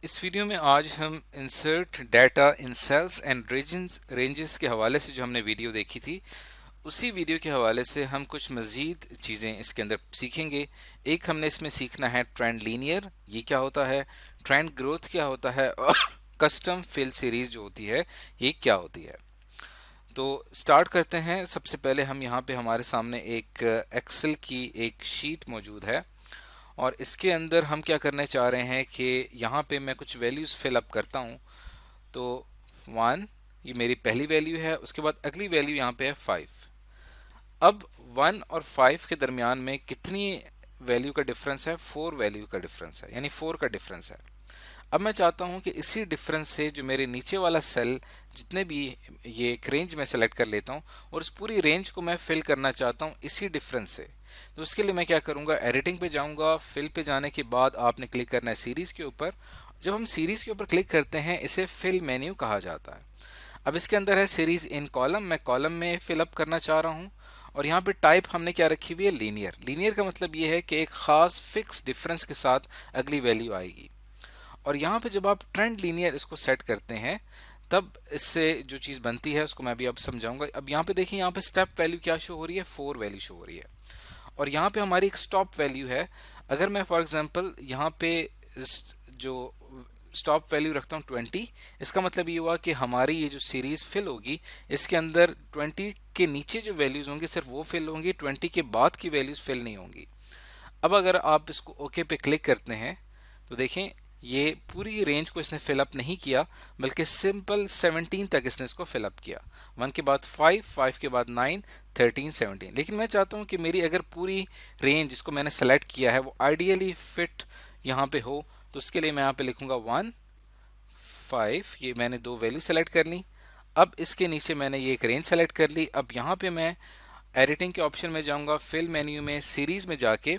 इस वीडियो में आज हम insert data in cells and ranges के हवाले से जो हमने वीडियो देखी थी उसी वीडियो के हवाले से हम कुछ मज़ीद चीज़ें इसके अंदर सीखेंगे। एक हमने इसमें सीखना है ट्रेंड लीनियर, ये क्या होता है, ट्रेंड ग्रोथ क्या होता है और कस्टम फिल सीरीज जो होती है ये क्या होती है। तो स्टार्ट करते हैं। सबसे पहले हम यहाँ पे हमारे सामने एक एक्सेल की एक शीट मौजूद है और इसके अंदर हम क्या करने चाह रहे हैं कि यहाँ पे मैं कुछ वैल्यूज़ फिल अप करता हूँ। तो 1 ये मेरी पहली वैल्यू है, उसके बाद अगली वैल्यू यहाँ पे है 5। अब 1 और 5 के दरमियान में कितनी वैल्यू का डिफरेंस है, 4 वैल्यू का डिफरेंस है, यानी 4 का डिफरेंस है। अब मैं चाहता हूं कि इसी डिफरेंस से जो मेरे नीचे वाला सेल जितने भी ये एक रेंज में सेलेक्ट कर लेता हूं और उस पूरी रेंज को मैं फिल करना चाहता हूं इसी डिफरेंस से। तो उसके लिए मैं क्या करूंगा, एडिटिंग पे जाऊंगा, फिल पे जाने के बाद आपने क्लिक करना है सीरीज के ऊपर। जब हम सीरीज के ऊपर क्लिक करते हैं इसे फिल मेन्यू कहा जाता है। अब इसके अंदर है सीरीज इन कॉलम, मैं कॉलम में फिल अप करना चाह रहा हूँ और यहाँ पे टाइप हमने क्या रखी हुई है, लीनियर। लीनियर का मतलब ये है कि एक खास फिक्स डिफरेंस के साथ अगली वैल्यू आएगी। और यहाँ पे जब आप ट्रेंड लीनियर इसको सेट करते हैं तब इससे जो चीज़ बनती है उसको मैं भी अब समझाऊंगा। अब यहाँ पे देखिए, यहाँ पे स्टेप वैल्यू क्या शो हो रही है, 4 वैल्यू शो हो रही है और यहाँ पे हमारी एक स्टॉप वैल्यू है। अगर मैं फॉर एग्जांपल यहाँ पे जो स्टॉप वैल्यू रखता हूँ 20, इसका मतलब ये हुआ कि हमारी ये जो सीरीज फिल होगी इसके अंदर 20 के नीचे जो वैल्यूज होंगी सिर्फ वो फिल होंगी, 20 के बाद की वैल्यूज फिल नहीं होंगी। अब अगर आप इसको ओके पे क्लिक करते हैं तो देखें ये पूरी रेंज को इसने फिल अप नहीं किया बल्कि सिंपल 17 तक इसने इसको फिल अप किया। 1 के बाद 5, 5 के बाद 9, 13, 17। लेकिन मैं चाहता हूं कि मेरी अगर पूरी रेंज जिसको मैंने सेलेक्ट किया है वो आइडियली फिट यहाँ पे हो, तो उसके लिए मैं यहाँ पे लिखूंगा 1, 5। ये मैंने दो वैल्यू सेलेक्ट कर ली। अब इसके नीचे मैंने ये एक रेंज सेलेक्ट कर ली। अब यहाँ पे मैं एडिटिंग के ऑप्शन में जाऊंगा, फिल मेन्यू में सीरीज में जाके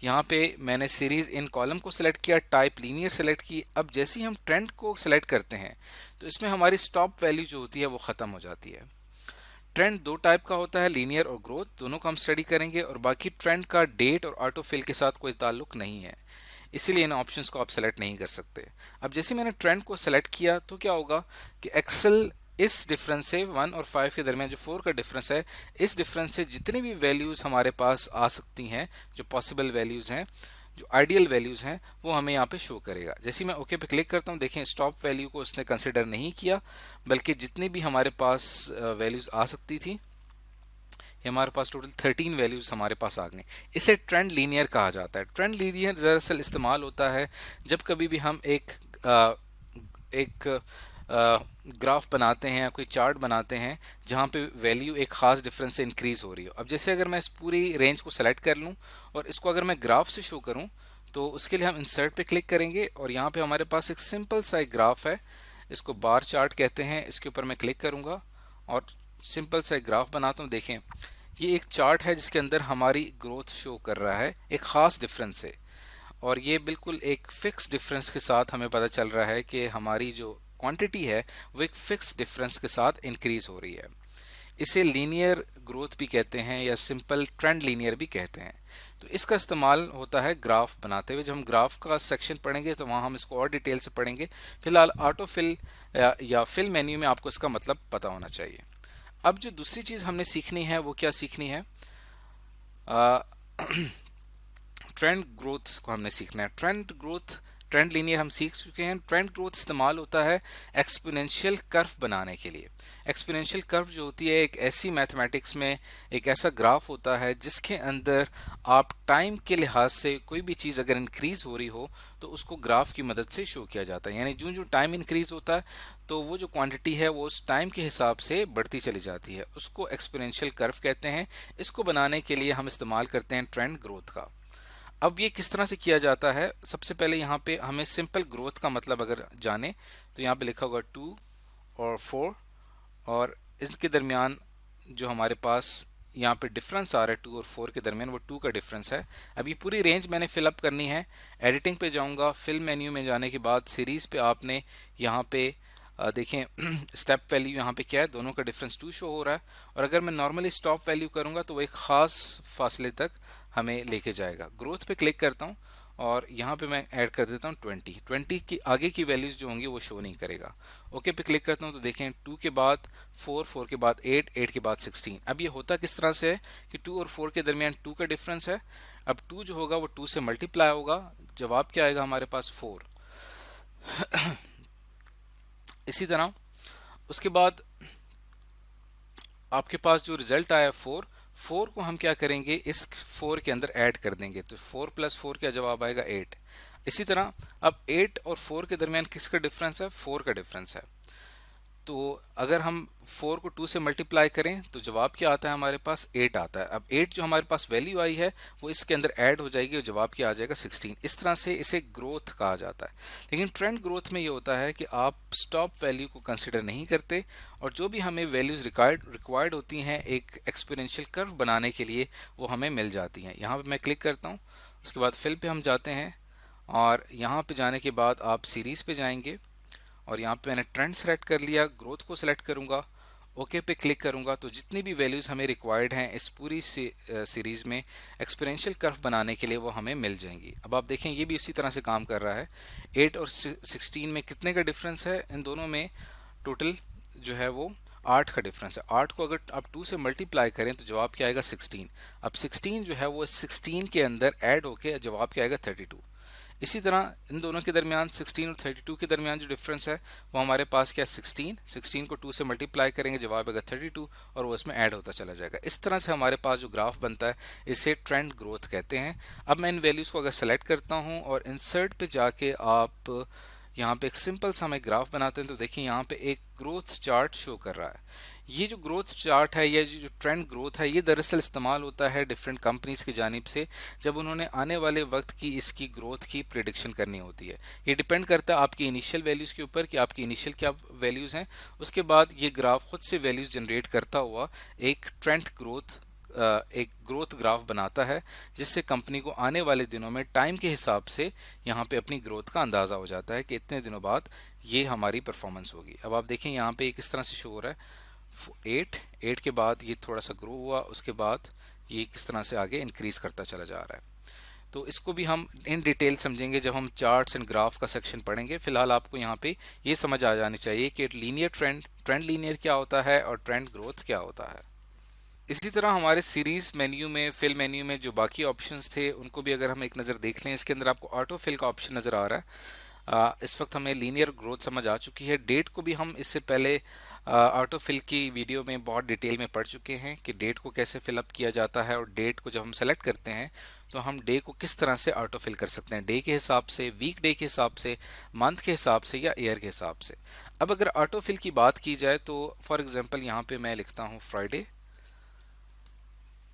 यहाँ पे मैंने सीरीज इन कॉलम को सिलेक्ट किया, टाइप लीनियर सेलेक्ट की। अब जैसे ही हम ट्रेंड को सिलेक्ट करते हैं तो इसमें हमारी स्टॉप वैल्यू जो होती है वो खत्म हो जाती है। ट्रेंड दो टाइप का होता है, लीनियर और ग्रोथ, दोनों को हम स्टडी करेंगे और बाकी ट्रेंड का डेट और ऑटो फिल के साथ कोई ताल्लुक नहीं है, इसीलिए इन ऑप्शंस को आप सेलेक्ट नहीं कर सकते। अब जैसे मैंने ट्रेंड को सेलेक्ट किया तो क्या होगा कि एक्सेल इस डिफरेंस से 1 और 5 के दरमियान जो 4 का डिफरेंस है, इस डिफरेंस से जितनी भी वैल्यूज हमारे पास आ सकती हैं, जो पॉसिबल वैल्यूज हैं, जो आइडियल वैल्यूज हैं, वो हमें यहाँ पे शो करेगा। जैसे मैं ओके पे क्लिक करता हूँ, देखें स्टॉप वैल्यू को उसने कंसिडर नहीं किया बल्कि जितनी भी हमारे पास वैल्यूज आ सकती थी, ये हमारे पास टोटल 13 वैल्यूज हमारे पास आ गए। इसे ट्रेंड लीनियर कहा जाता है। ट्रेंड लीनियर दरअसल इस्तेमाल होता है जब कभी भी हम एक ग्राफ बनाते हैं या कोई चार्ट बनाते हैं जहाँ पे वैल्यू एक खास डिफरेंस से इंक्रीज हो रही हो। अब जैसे अगर मैं इस पूरी रेंज को सेलेक्ट कर लूँ और इसको अगर मैं ग्राफ से शो करूँ तो उसके लिए हम इंसर्ट पे क्लिक करेंगे और यहाँ पे हमारे पास एक सिंपल सा एक ग्राफ है, इसको बार चार्ट कहते हैं। इसके ऊपर मैं क्लिक करूँगा और सिंपल सा एक ग्राफ बनाता हूँ। देखें ये एक चार्ट है जिसके अंदर हमारी ग्रोथ शो कर रहा है एक खास डिफरेंस से, और ये बिल्कुल एक फिक्स डिफरेंस के साथ हमें पता चल रहा है कि हमारी जो क्वांटिटी है वो एक फिक्स डिफरेंस के साथ इंक्रीज हो रही है। इसे लीनियर ग्रोथ भी कहते हैं या सिंपल ट्रेंड लीनियर भी कहते हैं। तो इसका इस्तेमाल होता है ग्राफ बनाते हुए। जब हम ग्राफ का सेक्शन पढ़ेंगे तो वहाँ हम इसको और डिटेल से पढ़ेंगे। फिलहाल ऑटो फिल या फिल मेन्यू में आपको इसका मतलब पता होना चाहिए। अब जो दूसरी चीज हमने सीखनी है वो क्या सीखनी है, ट्रेंड ग्रोथ को हमने सीखना है। ट्रेंड ग्रोथ, ट्रेंड लीनियर हम सीख चुके हैं। ट्रेंड ग्रोथ इस्तेमाल होता है एक्सपोनेंशियल कर्व बनाने के लिए। एक्सपोनेंशियल कर्व जो होती है एक ऐसी मैथमेटिक्स में एक ऐसा ग्राफ होता है जिसके अंदर आप टाइम के लिहाज से कोई भी चीज़ अगर इंक्रीज हो रही हो तो उसको ग्राफ की मदद से शो किया जाता है। यानी जो जो टाइम इंक्रीज होता है तो वो जो क्वांटिटी है वो उस टाइम के हिसाब से बढ़ती चली जाती है, उसको एक्सपोनेंशियल कर्व कहते हैं। इसको बनाने के लिए हम इस्तेमाल करते हैं ट्रेंड ग्रोथ का। अब ये किस तरह से किया जाता है, सबसे पहले यहाँ पे हमें सिंपल ग्रोथ का मतलब अगर जाने तो यहाँ पे लिखा होगा 2 और 4 और इसके दरमियान जो हमारे पास यहाँ पे डिफरेंस आ रहा है 2 और 4 के दरमियान वो 2 का डिफरेंस है। अब ये पूरी रेंज मैंने फिलअप करनी है। एडिटिंग पे जाऊंगा, फिल मेन्यू में जाने के बाद सीरीज पे आपने यहाँ पे देखें स्टेप वैल्यू यहाँ पे क्या है, दोनों का डिफरेंस 2 शो हो रहा है। और अगर मैं नॉर्मली स्टॉप वैल्यू करूंगा तो वो एक खास फासले तक हमें लेके जाएगा। ग्रोथ पे क्लिक करता हूँ और यहाँ पे मैं ऐड कर देता हूँ 20। 20 की आगे की वैल्यूज जो होंगी वो शो नहीं करेगा। ओके पे क्लिक करता हूँ तो देखें 2 के बाद 4, 4 के बाद 8, 8 के बाद 16। अब ये होता किस तरह से है कि 2 और 4 के दरमियान 2 का डिफरेंस है। अब 2 जो होगा वो 2 से मल्टीप्लाई होगा, जवाब क्या आएगा हमारे पास 4। इसी तरह उसके बाद आपके पास जो रिजल्ट आया 4, 4 को हम क्या करेंगे, इस 4 के अंदर ऐड कर देंगे, तो 4 प्लस 4 क्या जवाब आएगा 8। इसी तरह अब 8 और 4 के दरमियान किसका डिफरेंस है, 4 का डिफरेंस है। तो अगर हम 4 को 2 से मल्टीप्लाई करें तो जवाब क्या आता है हमारे पास 8 आता है। अब 8 जो हमारे पास वैल्यू आई है वो इसके अंदर ऐड हो जाएगी और जवाब क्या आ जाएगा 16। इस तरह से इसे ग्रोथ कहा जाता है। लेकिन ट्रेंड ग्रोथ में ये होता है कि आप स्टॉप वैल्यू को कंसिडर नहीं करते और जो भी हमें वैल्यूज रिक्वायर्ड होती हैं एक एक्सपोनेंशियल कर्व बनाने के लिए वो हमें मिल जाती हैं। यहाँ पे मैं क्लिक करता हूँ, उसके बाद फिल पे हम जाते हैं और यहाँ पे जाने के बाद आप सीरीज पे जाएंगे और यहाँ पे मैंने ट्रेंड सेलेक्ट कर लिया, ग्रोथ को सिलेक्ट करूंगा, ओके पे क्लिक करूंगा तो जितनी भी वैल्यूज हमें रिक्वायर्ड हैं इस पूरी सीरीज में एक्सपोनेंशियल कर्व बनाने के लिए वो हमें मिल जाएंगी। अब आप देखें ये भी उसी तरह से काम कर रहा है। 8 और 16 में कितने का डिफरेंस है, इन दोनों में टोटल जो है वो 8 का डिफरेंस है। 8 को अगर आप 2 से मल्टीप्लाई करें तो जवाब क्या आएगा 16। अब 16 जो है वो 16 के अंदर ऐड होके जवाब क्या आएगा 32। इसी तरह इन दोनों के दरमियान 16 और 32 के दरमियान जो डिफरेंस है वो हमारे पास क्या है 16 को 2 से मल्टीप्लाई करेंगे जवाब आएगा 32 और वो इसमें ऐड होता चला जाएगा। इस तरह से हमारे पास जो ग्राफ बनता है इसे ट्रेंड ग्रोथ कहते हैं। अब मैं इन वैल्यूज को अगर सेलेक्ट करता हूँ और इंसर्ट पे जाके आप यहाँ पे एक सिंपल सा हमें ग्राफ बनाते हैं तो देखिए यहाँ पे एक ग्रोथ चार्ट शो कर रहा है। ये जो ग्रोथ चार्ट है या जो ट्रेंड ग्रोथ है ये दरअसल इस्तेमाल होता है डिफरेंट कंपनीज की जानिब से जब उन्होंने आने वाले वक्त की इसकी ग्रोथ की प्रिडिक्शन करनी होती है। ये डिपेंड करता है आपकी इनिशियल वैल्यूज के ऊपर कि आपकी इनिशियल क्या वैल्यूज हैं। उसके बाद ये ग्राफ खुद से वैल्यूज जनरेट करता हुआ एक ट्रेंड ग्रोथ एक ग्रोथ ग्राफ बनाता है जिससे कंपनी को आने वाले दिनों में टाइम के हिसाब से यहाँ पे अपनी ग्रोथ का अंदाजा हो जाता है कि इतने दिनों बाद ये हमारी परफॉर्मेंस होगी। अब आप देखें यहाँ पे किस तरह से शो हो रहा है, 8 के बाद ये थोड़ा सा ग्रो हुआ, उसके बाद ये किस तरह से आगे इंक्रीज करता चला जा रहा है। तो इसको भी हम इन डिटेल समझेंगे जब हम चार्ट्स एंड ग्राफ का सेक्शन पढ़ेंगे। फिलहाल आपको यहाँ पे ये समझ आ जानी चाहिए कि लीनियर ट्रेंड लीनियर क्या होता है और ट्रेंड ग्रोथ क्या होता है। इसी तरह हमारे सीरीज मेन्यू में फिल मेन्यू में जो बाकी ऑप्शंस थे उनको भी अगर हम एक नज़र देख लें, इसके अंदर आपको ऑटो फिल का ऑप्शन नज़र आ रहा है। इस वक्त हमें लीनियर ग्रोथ समझ आ चुकी है। डेट को भी हम इससे पहले ऑटो फिल की वीडियो में बहुत डिटेल में पढ़ चुके हैं कि डेट को कैसे फिलअप किया जाता है और डेट को जब हम सेलेक्ट करते हैं तो हम डे को किस तरह से ऑटो फिल कर सकते हैं, डे के हिसाब से, वीक डे के हिसाब से, मंथ के हिसाब से या ईयर के हिसाब से। अब अगर ऑटो फिल की बात की जाए तो फॉर एग्जांपल यहाँ पे मैं लिखता हूँ फ्राइडे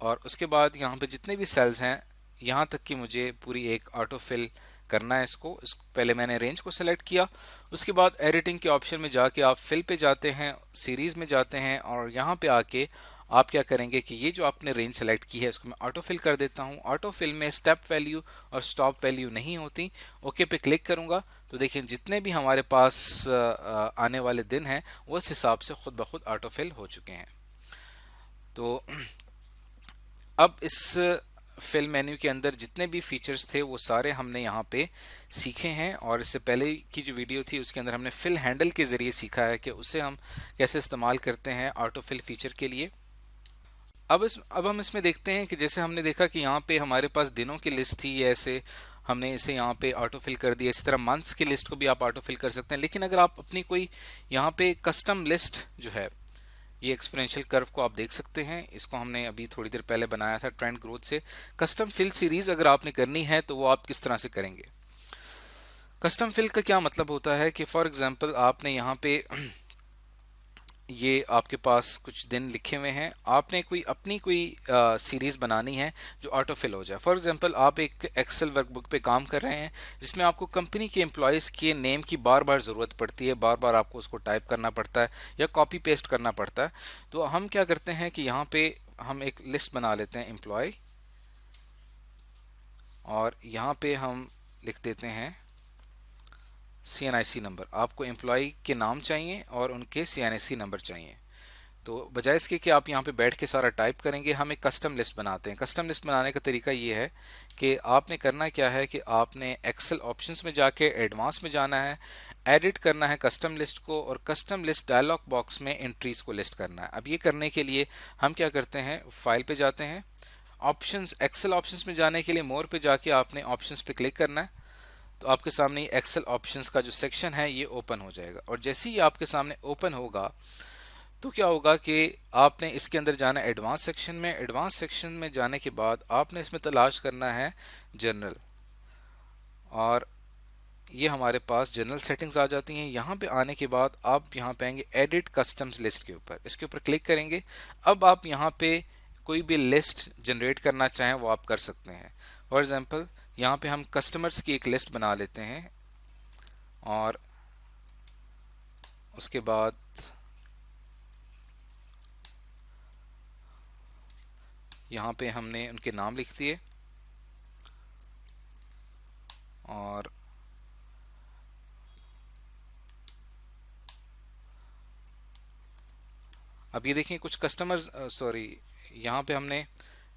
और उसके बाद यहाँ पे जितने भी सेल्स हैं यहाँ तक कि मुझे पूरी एक ऑटो फिल करना है इसको पहले मैंने रेंज को सिलेक्ट किया। उसके बाद एडिटिंग के ऑप्शन में जाके आप फिल पे जाते हैं, सीरीज में जाते हैं और यहाँ पे आके आप क्या करेंगे कि ये जो आपने रेंज सेलेक्ट की है इसको मैं ऑटो फिल कर देता हूँ। ऑटो फिल में स्टेप वैल्यू और स्टॉप वैल्यू नहीं होती। ओके पे क्लिक करूंगा तो देखिए जितने भी हमारे पास आने वाले दिन हैं वो इस हिसाब से खुद ब खुद ऑटो फिल हो चुके हैं। तो अब इस फिल मेन्यू के अंदर जितने भी फीचर्स थे वो सारे हमने यहाँ पे सीखे हैं और इससे पहले की जो वीडियो थी उसके अंदर हमने फिल हैंडल के ज़रिए सीखा है कि उसे हम कैसे इस्तेमाल करते हैं ऑटो फिल फीचर के लिए। अब हम इसमें देखते हैं कि जैसे हमने देखा कि यहाँ पे हमारे पास दिनों की लिस्ट थी, ऐसे हमने इसे यहाँ पे ऑटो फिल कर दिया। इसी तरह मंथ्स की लिस्ट को भी आप ऑटो फिल कर सकते हैं। लेकिन अगर आप अपनी कोई यहाँ पे कस्टम लिस्ट जो है, ये एक्सपोनेंशियल कर्व को आप देख सकते हैं, इसको हमने अभी थोड़ी देर पहले बनाया था ट्रेंड ग्रोथ से। कस्टम फिल सीरीज अगर आपने करनी है तो वो आप किस तरह से करेंगे। कस्टम फिल का क्या मतलब होता है कि फॉर एग्जांपल आपने यहाँ पे ये आपके पास कुछ दिन लिखे हुए हैं, आपने कोई अपनी कोई सीरीज बनानी है जो ऑटो फिल हो जाए। फॉर एग्जांपल आप एक एक्सेल वर्कबुक पे काम कर रहे हैं जिसमें आपको कंपनी के एम्प्लॉयज़ के नेम की बार बार ज़रूरत पड़ती है, बार बार आपको उसको टाइप करना पड़ता है या कॉपी पेस्ट करना पड़ता है। तो हम क्या करते हैं कि यहाँ पे हम एक लिस्ट बना लेते हैं एम्प्लॉय और यहाँ पे हम लिख देते हैं CNIC नंबर। आपको एम्प्लॉय के नाम चाहिए और उनके CNIC नंबर चाहिए। तो बजाय इसके कि आप यहाँ पे बैठ के सारा टाइप करेंगे, हम एक कस्टम लिस्ट बनाते हैं। कस्टम लिस्ट बनाने का तरीका ये है कि आपने करना क्या है कि आपने एक्सेल ऑप्शंस में जाके एडवांस में जाना है, एडिट करना है कस्टम लिस्ट को, और कस्टम लिस्ट डायलॉग बॉक्स में एंट्रीज को लिस्ट करना है। अब ये करने के लिए हम क्या करते हैं, फाइल पे जाते हैं, ऑप्शंस, एक्सेल ऑप्शंस में जाने के लिए मोर पे जाके आपने ऑप्शंस पे क्लिक करना है। तो आपके सामने एक्सेल ऑप्शंस का जो सेक्शन है ये ओपन हो जाएगा, और जैसे ही आपके सामने ओपन होगा तो क्या होगा कि आपने इसके अंदर जाना है एडवांस सेक्शन में। एडवांस सेक्शन में जाने के बाद आपने इसमें तलाश करना है जनरल, और ये हमारे पास जनरल सेटिंग्स आ जाती हैं। यहाँ पे आने के बाद आप यहाँ पे आएंगे एडिट कस्टम्स लिस्ट के ऊपर, इसके ऊपर क्लिक करेंगे। अब आप यहाँ पे कोई भी लिस्ट जनरेट करना चाहें वो आप कर सकते हैं। फॉर एग्जांपल यहाँ पे हम कस्टमर्स की एक लिस्ट बना लेते हैं, और उसके बाद यहाँ पे हमने उनके नाम लिख दिए, और अब ये देखें कुछ कस्टमर्स, सॉरी, यहाँ पे हमने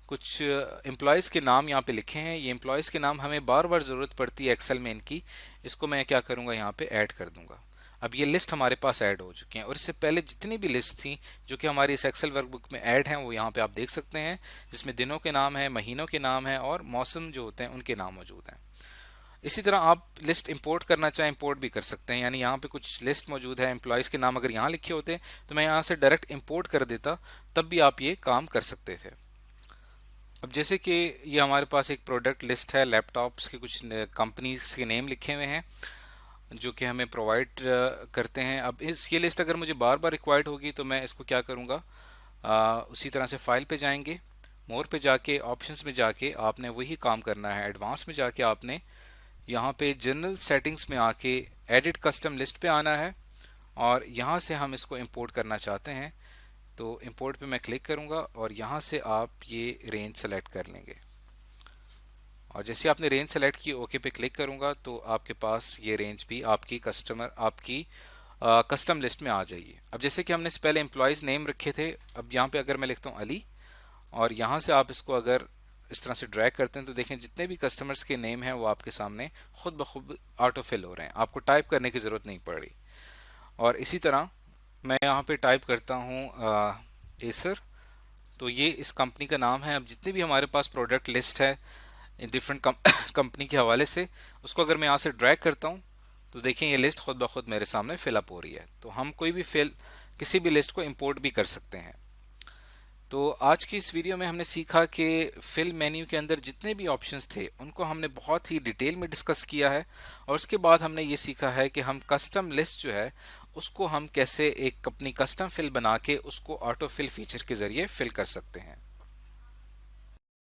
कुछ एम्प्लॉयज़ के नाम यहाँ पे लिखे हैं। ये एम्प्लॉयज़ के नाम हमें बार बार ज़रूरत पड़ती है एक्सेल में इनकी, इसको मैं क्या करूँगा यहाँ पे ऐड कर दूंगा। अब ये लिस्ट हमारे पास ऐड हो चुकी हैं, और इससे पहले जितनी भी लिस्ट थी जो कि हमारी इस एक्सेल वर्कबुक में ऐड हैं वो यहाँ पे आप देख सकते हैं, जिसमें दिनों के नाम है, महीनों के नाम है, और मौसम जो होते हैं उनके नाम मौजूद हैं। इसी तरह आप लिस्ट इंपोर्ट करना चाहें इंपोर्ट भी कर सकते हैं। यानी यहाँ पे कुछ लिस्ट मौजूद है, एम्प्लॉयज़ के नाम अगर यहाँ लिखे होते तो मैं यहाँ से डायरेक्ट इंपोर्ट कर देता, तब भी आप ये काम कर सकते थे। अब जैसे कि ये हमारे पास एक प्रोडक्ट लिस्ट है, लैपटॉप्स के कुछ कंपनीज के नेम लिखे हुए हैं जो कि हमें प्रोवाइड करते हैं। अब ये लिस्ट अगर मुझे बार बार रिक्वायर्ड होगी तो मैं इसको क्या करूँगा, उसी तरह से फाइल पे जाएंगे, मोर पे जाके ऑप्शंस में जाके आपने वही काम करना है। एडवांस में जाके आपने यहाँ पे जनरल सेटिंग्स में आके एडिट कस्टम लिस्ट पे आना है, और यहाँ से हम इसको इंपोर्ट करना चाहते हैं तो इंपोर्ट पे मैं क्लिक करूँगा, और यहाँ से आप ये रेंज सेलेक्ट कर लेंगे, और जैसे आपने रेंज सेलेक्ट की ओके पे क्लिक करूँगा तो आपके पास ये रेंज भी आपकी कस्टम लिस्ट में आ जाएगी। अब जैसे कि हमने इससे पहले एम्प्लॉयज़ नेम रखे थे, अब यहाँ पे अगर मैं लिखता हूँ अली, और यहाँ से आप इसको अगर इस तरह से ड्रैग करते हैं तो देखें जितने भी कस्टमर्स के नेम हैं वो आपके सामने खुद ब खुद ऑटो फिल हो रहे हैं, आपको टाइप करने की ज़रूरत नहीं पड़ रही। और इसी तरह मैं यहाँ पे टाइप करता हूँ एसर, तो ये इस कंपनी का नाम है। अब जितनी भी हमारे पास प्रोडक्ट लिस्ट है डिफरेंट कंपनी के हवाले से, उसको अगर मैं यहाँ से ड्रैग करता हूँ तो देखिए ये लिस्ट खुद ब खुद मेरे सामने फिलअप हो रही है। तो हम कोई भी किसी भी लिस्ट को इंपोर्ट भी कर सकते हैं। तो आज की इस वीडियो में हमने सीखा कि फिल मेन्यू के अंदर जितने भी ऑप्शंस थे उनको हमने बहुत ही डिटेल में डिस्कस किया है, और उसके बाद हमने ये सीखा है कि हम कस्टम लिस्ट जो है उसको हम कैसे एक अपनी कस्टम फिल बना के उसको ऑटो फिल फीचर के ज़रिए फिल कर सकते हैं।